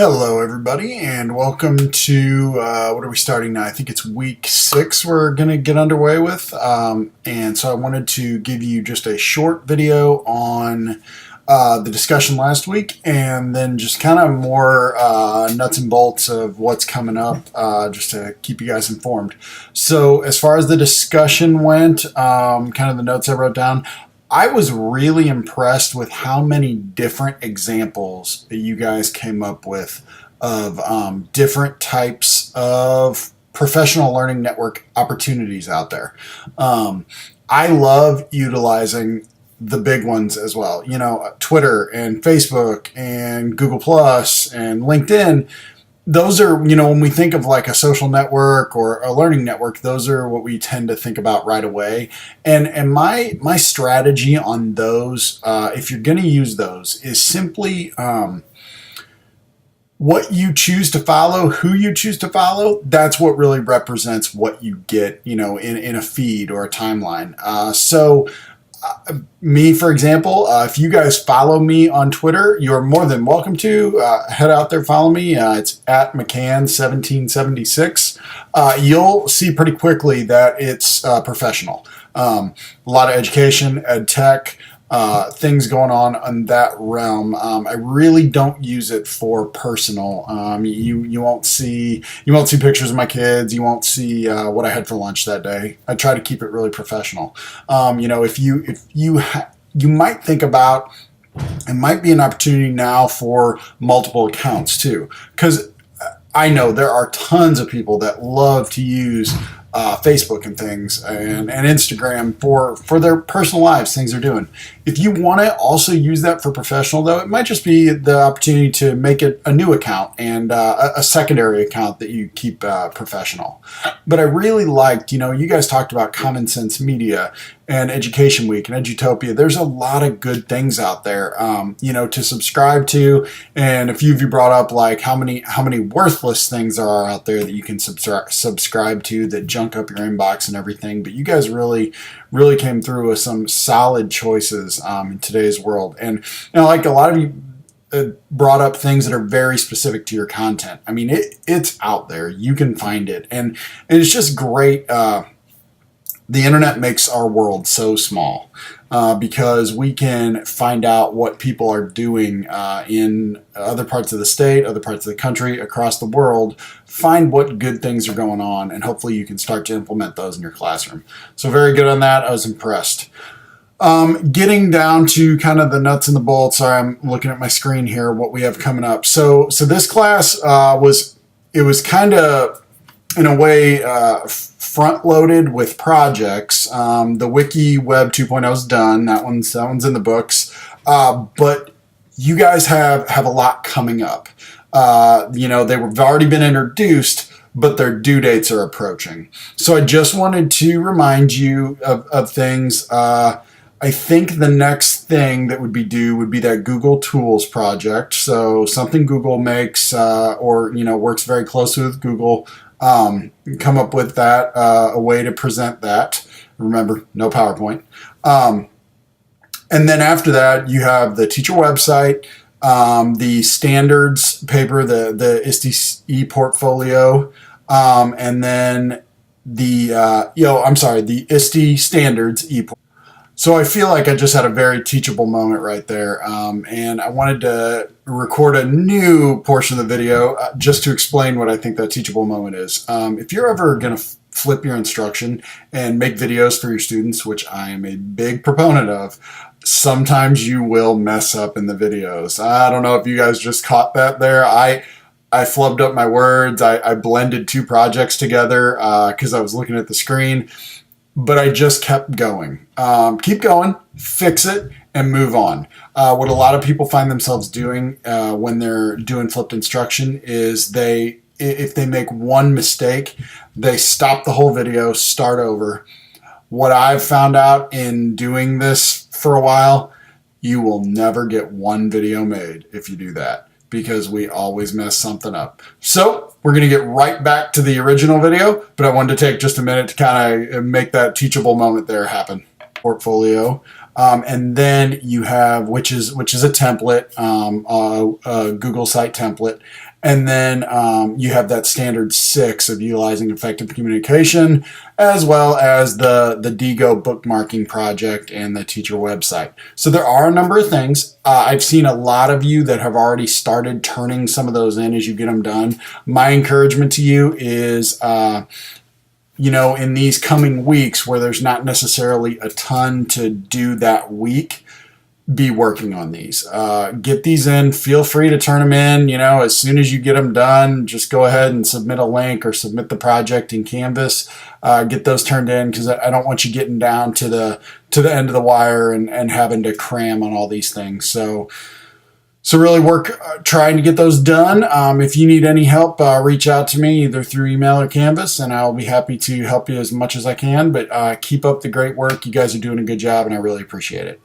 Hello everybody and welcome to, what are we starting now? I think it's week 6 we're going to get underway with. And so I wanted to give you just a short video on the discussion last week and then just kind of more nuts and bolts of what's coming up just to keep you guys informed. So as far as the discussion went, kind of the notes I wrote down, I was really impressed with how many different examples that you guys came up with of different types of professional learning network opportunities out there. I love utilizing the big ones as well. You know, Twitter and Facebook and Google Plus and LinkedIn. Those are, you know, when we think of like a social network or a learning network, those are what we tend to think about right away. And my strategy on those, if you're going to use those, is simply what you choose to follow, who you choose to follow. That's what really represents what you get, you know, in a feed or a timeline. Me, for example, if you guys follow me on Twitter, you're more than welcome to head out there, follow me. It's at McCann1776. You'll see pretty quickly that it's professional. A lot of education, ed tech, things going on in that realm. I really don't use it for personal. You won't see pictures of my kids. You won't see what I had for lunch that day. I try to keep it really professional. You know, if you might think about, it might be an opportunity now for multiple accounts too, because I know there are tons of people that love to use Facebook and things and Instagram for their personal lives, things they're doing. If you want to also use that for professional, though, it might just be the opportunity to make it a new account and a secondary account that you keep professional. But I really liked, you know, you guys talked about Common Sense Media and Education Week and Edutopia. There's a lot of good things out there, you know, to subscribe to. And a few of you brought up like how many worthless things there are out there that you can subscribe to that junk up your inbox and everything. But you guys really came through with some solid choices in today's world. And you know, like a lot of you brought up things that are very specific to your content. I mean, it's out there. You can find it, and it's just great. The internet makes our world so small because we can find out what people are doing in other parts of the state, other parts of the country, across the world, find what good things are going on, and hopefully you can start to implement those in your classroom. So very good on that. I was impressed. Getting down to kind of the nuts and the bolts. Sorry, I'm looking at my screen here, what we have coming up. So this class was kind of, in a way, front-loaded with projects. The Wiki Web 2.0 is done. That one's in the books. But you guys have a lot coming up. You know, they've already been introduced, but their due dates are approaching. So I just wanted to remind you of things. I think the next thing that would be due would be that Google Tools project. So something Google makes or, you know, works very closely with Google. Come up with that, a way to present that. Remember, no PowerPoint. And then after that, you have the teacher website, the standards paper, the ISTE portfolio, and then the ISTE standards e-portfolio. So I feel like I just had a very teachable moment right there, and I wanted to record a new portion of the video just to explain what I think that teachable moment is. If you're ever going to flip your instruction and make videos for your students, which I am a big proponent of, sometimes you will mess up in the videos. I don't know if you guys just caught that there. I flubbed up my words. I blended two projects together because I was looking at the screen. But I just kept going. Keep going, fix it, and move on. What a lot of people find themselves doing when they're doing flipped instruction is if they make one mistake, they stop the whole video, start over. What I've found out in doing this for a while, you will never get one video made if you do that, because we always mess something up. So we're going to get right back to the original video, but I wanted to take just a minute to kind of make that teachable moment there happen. Portfolio. And then you have, which is a template, a Google site template. And then you have that standard 6 of utilizing effective communication, as well as the Digo bookmarking project and the teacher website. So there are a number of things. I've seen a lot of you that have already started turning some of those in as you get them done. My encouragement to you is, in these coming weeks where there's not necessarily a ton to do that week, be working on these. Get these in. Feel free to turn them in. As soon as you get them done, just go ahead and submit a link or submit the project in Canvas. Get those turned in, because I don't want you getting down to the end of the wire and having to cram on all these things. So really work trying to get those done. If you need any help, reach out to me either through email or Canvas, and I'll be happy to help you as much as I can. But keep up the great work. You guys are doing a good job, and I really appreciate it.